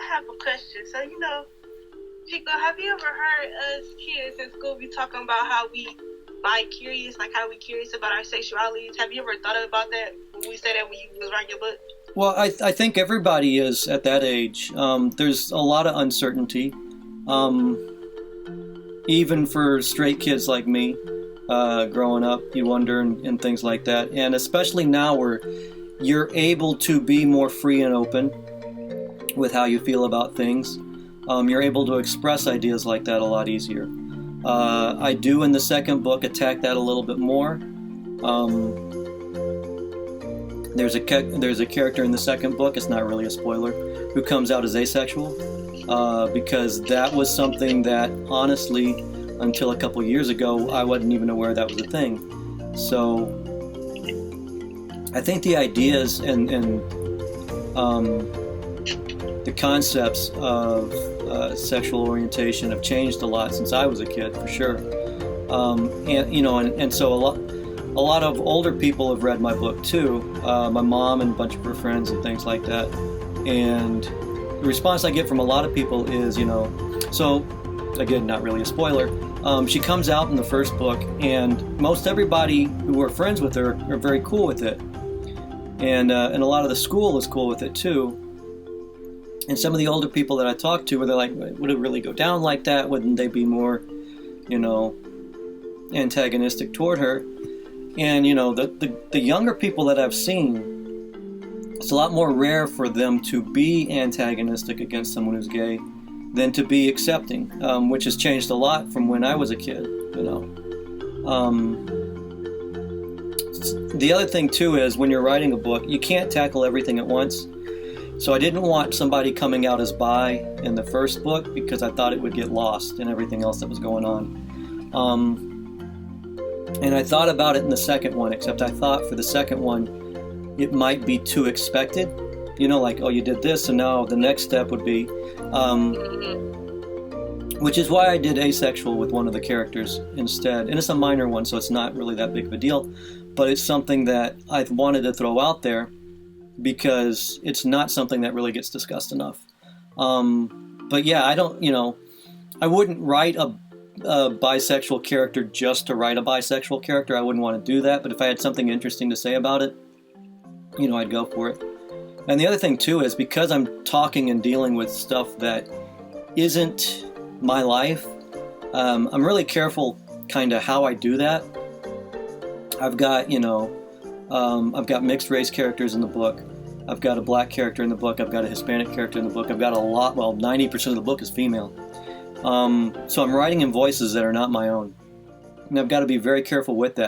have a question. So, Chico, have you ever heard us kids in school be talking about how we bi-curious, like how we curious about our sexualities? Have you ever thought about that when we say that when you was writing your book? Well, I think everybody is at that age. There's a lot of uncertainty, even for straight kids like me. Growing up, you wonder and things like that. And especially now where you're able to be more free and open with how you feel about things. You're able to express ideas like that a lot easier. I do in the second book attack that a little bit more. There's a character in the second book, it's not really a spoiler, who comes out as asexual, because that was something that honestly, until a couple years ago, I wasn't even aware that was a thing. So I think the ideas and the concepts of sexual orientation have changed a lot since I was a kid, for sure. And so a lot of older people have read my book too. My mom and a bunch of her friends and things like that. And the response I get from a lot of people is, so again, not really a spoiler. She comes out in the first book, and most everybody who were friends with her are very cool with it. And a lot of the school is cool with it too. And some of the older people that I talk to, where they're like, would it really go down like that? Wouldn't they be more, antagonistic toward her? And, the younger people that I've seen, it's a lot more rare for them to be antagonistic against someone who's gay than to be accepting, which has changed a lot from when I was a kid, The other thing, too, is when you're writing a book, you can't tackle everything at once. So I didn't want somebody coming out as bi in the first book because I thought it would get lost in everything else that was going on. And I thought about it in the second one, except I thought for the second one, it might be too expected. Like, oh, you did this, so now the next step would be, which is why I did asexual with one of the characters instead. And it's a minor one, so it's not really that big of a deal. But it's something that I wanted to throw out there because it's not something that really gets discussed enough. But yeah, I wouldn't write a bisexual character just to write a bisexual character. I wouldn't want to do that. But if I had something interesting to say about it, I'd go for it. And the other thing, too, is because I'm talking and dealing with stuff that isn't my life, I'm really careful kind of how I do that. I've got, I've got mixed race characters in the book. I've got a black character in the book. I've got a Hispanic character in the book. I've got 90% of the book is female. So I'm writing in voices that are not my own. And I've got to be very careful with that.